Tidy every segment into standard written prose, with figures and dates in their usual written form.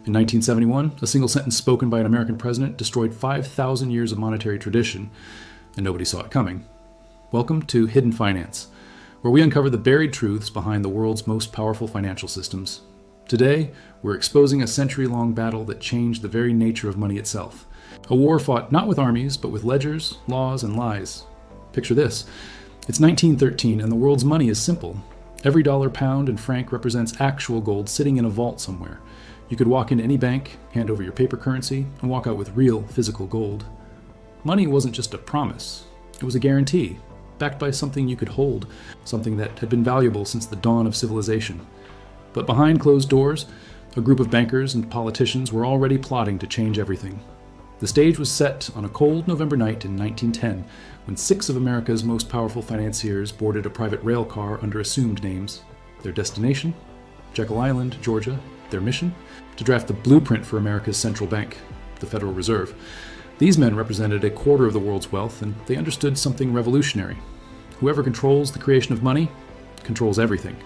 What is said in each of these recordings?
In 1971, a single sentence spoken by an American president destroyed 5,000 years of monetary tradition, and nobody saw it coming. Welcome to Hidden Finance, where we uncover the buried truths behind the world's most powerful financial systems. Today, we're exposing a century-long battle that changed the very nature of money itself. A war fought not with armies, but with ledgers, laws, and lies. Picture this. It's 1913, and the world's money is simple. Every dollar, pound, and franc represents actual gold sitting in a vault somewhere. You could walk into any bank, hand over your paper currency, and walk out with real, physical gold. Money wasn't just a promise. It was a guarantee, backed by something you could hold, something that had been valuable since the dawn of civilization. But behind closed doors, a group of bankers and politicians were already plotting to change everything. The stage was set on a cold November night in 1910, when 6 of America's most powerful financiers boarded a private rail car under assumed names. Their destination? Jekyll Island, Georgia. Their mission? To draft the blueprint for America's central bank, the Federal Reserve. These men represented a quarter of the world's wealth, and they understood something revolutionary. Whoever controls the creation of money controls everything.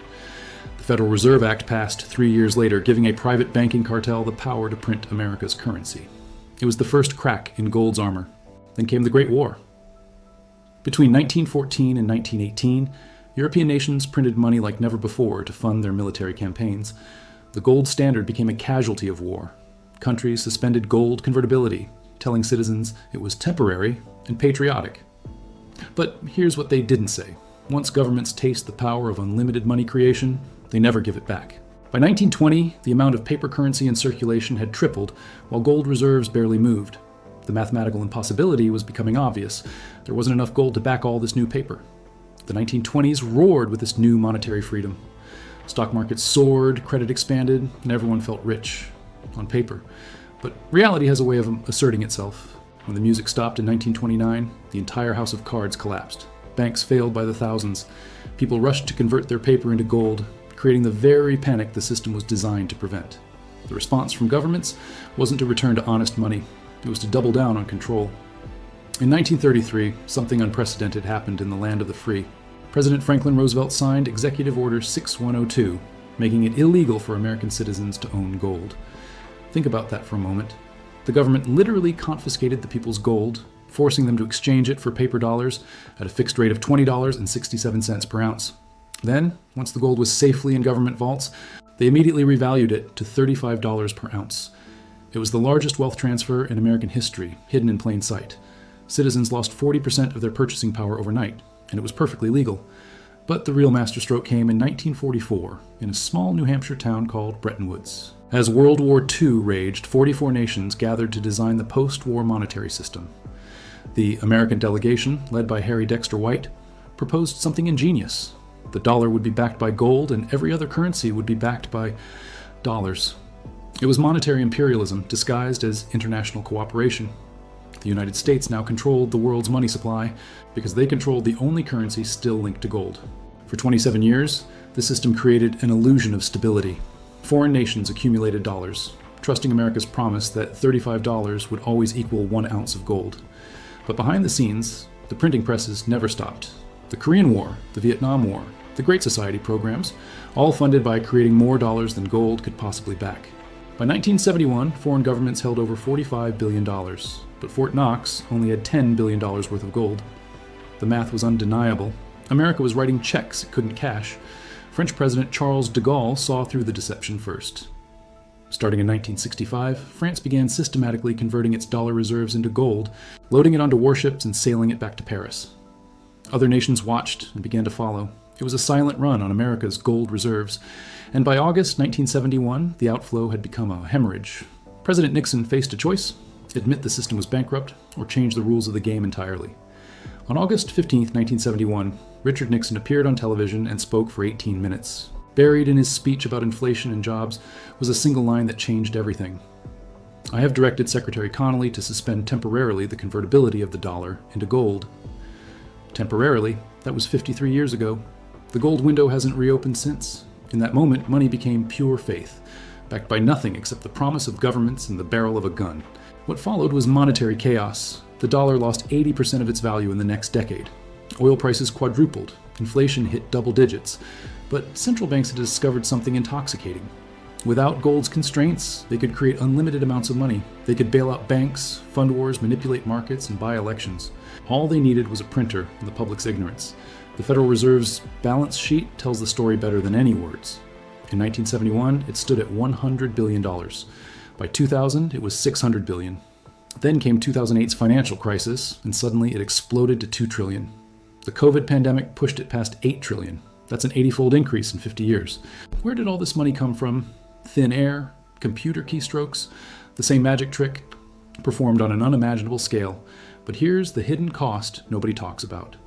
The Federal Reserve Act passed 3 years later, giving a private banking cartel the power to print America's currency. It was the first crack in gold's armor. Then came the Great War. Between 1914 and 1918, European nations printed money like never before to fund their military campaigns. The gold standard became a casualty of war. Countries suspended gold convertibility, telling citizens it was temporary and patriotic. But here's what they didn't say. Once governments taste the power of unlimited money creation, they never give it back. By 1920, the amount of paper currency in circulation had tripled, while gold reserves barely moved. The mathematical impossibility was becoming obvious. There wasn't enough gold to back all this new paper. The 1920s roared with this new monetary freedom. Stock markets soared, credit expanded, and everyone felt rich on paper. But reality has a way of asserting itself. When the music stopped in 1929, the entire house of cards collapsed. Banks failed by the thousands. People rushed to convert their paper into gold, creating the very panic the system was designed to prevent. The response from governments wasn't to return to honest money. It was to double down on control. In 1933, something unprecedented happened in the land of the free. President Franklin Roosevelt signed Executive Order 6102, making it illegal for American citizens to own gold. Think about that for a moment. The government literally confiscated the people's gold, forcing them to exchange it for paper dollars at a fixed rate of $20.67 per ounce. Then, once the gold was safely in government vaults, they immediately revalued it to $35 per ounce. It was the largest wealth transfer in American history, hidden in plain sight. Citizens lost 40% of their purchasing power overnight, and it was perfectly legal. But the real masterstroke came in 1944 in a small New Hampshire town called Bretton Woods. As World War II raged, 44 nations gathered to design the post-war monetary system. The American delegation, led by Harry Dexter White, proposed something ingenious. The dollar would be backed by gold, and every other currency would be backed by dollars. It was monetary imperialism disguised as international cooperation. The United States now controlled the world's money supply because they controlled the only currency still linked to gold. For 27 years, the system created an illusion of stability. Foreign nations accumulated dollars, trusting America's promise that $35 would always equal 1 ounce of gold. But behind the scenes, the printing presses never stopped. The Korean War, the Vietnam War, the Great Society programs, all funded by creating more dollars than gold could possibly back. By 1971, foreign governments held over $45 billion, but Fort Knox only had $10 billion worth of gold. The math was undeniable. America was writing checks it couldn't cash. French President Charles de Gaulle saw through the deception first. Starting in 1965, France began systematically converting its dollar reserves into gold, loading it onto warships and sailing it back to Paris. Other nations watched and began to follow. It was a silent run on America's gold reserves, and by August 1971, the outflow had become a hemorrhage. President Nixon faced a choice: admit the system was bankrupt, or change the rules of the game entirely. On August 15, 1971, Richard Nixon appeared on television and spoke for 18 minutes. Buried in his speech about inflation and jobs was a single line that changed everything. I have directed Secretary Connally to suspend temporarily the convertibility of the dollar into gold. Temporarily, that was 53 years ago. The gold window hasn't reopened since. In that moment, money became pure faith, backed by nothing except the promise of governments and the barrel of a gun. What followed was monetary chaos. The dollar lost 80% of its value in the next decade. Oil prices quadrupled. Inflation hit double digits. But central banks had discovered something intoxicating. Without gold's constraints, they could create unlimited amounts of money. They could bail out banks, fund wars, manipulate markets, and buy elections. All they needed was a printer and the public's ignorance. The Federal Reserve's balance sheet tells the story better than any words. In 1971, it stood at $100 billion. By 2000, it was $600 billion. Then came 2008's financial crisis, and suddenly it exploded to $2 trillion. The COVID pandemic pushed it past $8 trillion. That's an 80-fold increase in 50 years. Where did all this money come from? Thin air? Computer keystrokes? The same magic trick? Performed on an unimaginable scale. But here's the hidden cost nobody talks about.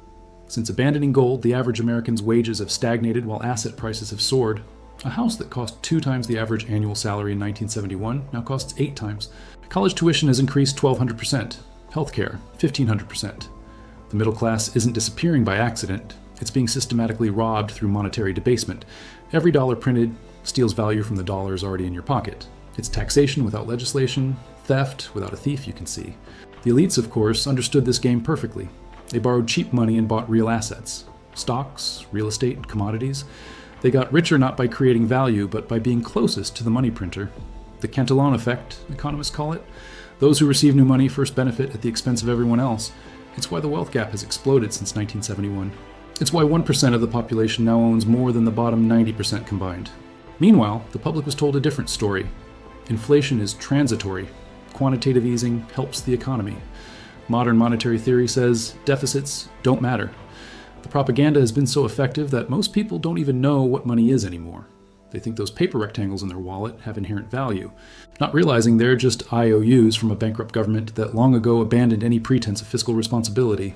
Since abandoning gold, the average American's wages have stagnated while asset prices have soared. A house that cost 2 times the average annual salary in 1971 now costs 8 times. College tuition has increased 1,200%. Healthcare, 1,500%. The middle class isn't disappearing by accident. It's being systematically robbed through monetary debasement. Every dollar printed steals value from the dollars already in your pocket. It's taxation without legislation, theft without a thief you can see. The elites, of course, understood this game perfectly. They borrowed cheap money and bought real assets. Stocks, real estate, commodities. They got richer not by creating value, but by being closest to the money printer. The Cantillon effect, economists call it. Those who receive new money first benefit at the expense of everyone else. It's why the wealth gap has exploded since 1971. It's why 1% of the population now owns more than the bottom 90% combined. Meanwhile, the public was told a different story. Inflation is transitory. Quantitative easing helps the economy. Modern monetary theory says deficits don't matter. The propaganda has been so effective that most people don't even know what money is anymore. They think those paper rectangles in their wallet have inherent value, not realizing they're just IOUs from a bankrupt government that long ago abandoned any pretense of fiscal responsibility.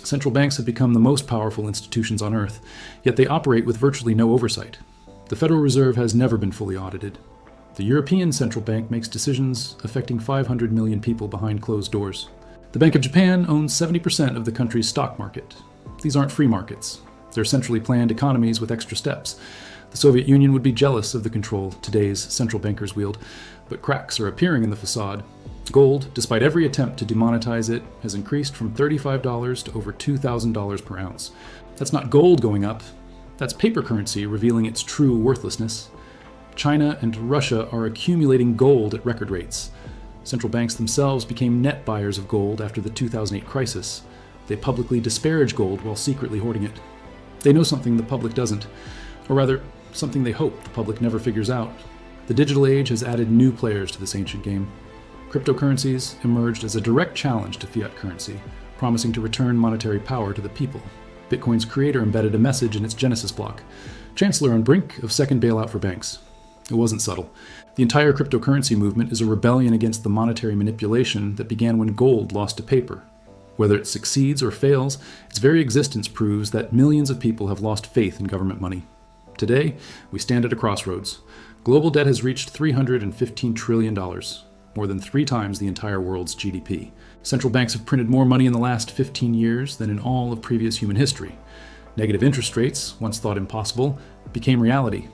Central banks have become the most powerful institutions on Earth, yet they operate with virtually no oversight. The Federal Reserve has never been fully audited. The European Central Bank makes decisions affecting 500 million people behind closed doors. The Bank of Japan owns 70% of the country's stock market. These aren't free markets. They're centrally planned economies with extra steps. The Soviet Union would be jealous of the control today's central bankers wield, but cracks are appearing in the facade. Gold, despite every attempt to demonetize it, has increased from $35 to over $2,000 per ounce. That's not gold going up. That's paper currency revealing its true worthlessness. China and Russia are accumulating gold at record rates. Central banks themselves became net buyers of gold after the 2008 crisis. They publicly disparage gold while secretly hoarding it. They know something the public doesn't, or rather, something they hope the public never figures out. The digital age has added new players to this ancient game. Cryptocurrencies emerged as a direct challenge to fiat currency, promising to return monetary power to the people. Bitcoin's creator embedded a message in its Genesis block. Chancellor on brink of second bailout for banks. It wasn't subtle. The entire cryptocurrency movement is a rebellion against the monetary manipulation that began when gold lost to paper. Whether it succeeds or fails, its very existence proves that millions of people have lost faith in government money. Today, we stand at a crossroads. Global debt has reached $315 trillion, more than 3 times the entire world's GDP. Central banks have printed more money in the last 15 years than in all of previous human history. Negative interest rates, once thought impossible, became reality.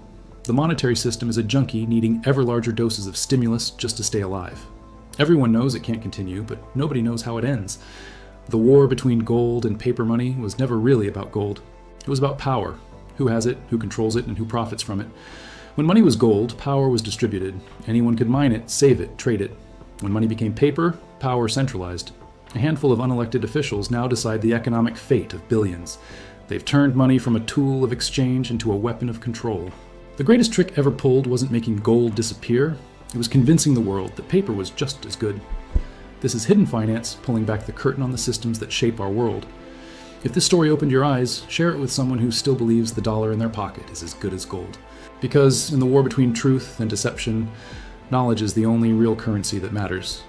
The monetary system is a junkie needing ever larger doses of stimulus just to stay alive. Everyone knows it can't continue, but nobody knows how it ends. The war between gold and paper money was never really about gold. It was about power. Who has it, who controls it, and who profits from it. When money was gold, power was distributed. Anyone could mine it, save it, trade it. When money became paper, power centralized. A handful of unelected officials now decide the economic fate of billions. They've turned money from a tool of exchange into a weapon of control. The greatest trick ever pulled wasn't making gold disappear. It was convincing the world that paper was just as good. This is Hidden Finance, pulling back the curtain on the systems that shape our world. If this story opened your eyes, share it with someone who still believes the dollar in their pocket is as good as gold. Because in the war between truth and deception, knowledge is the only real currency that matters.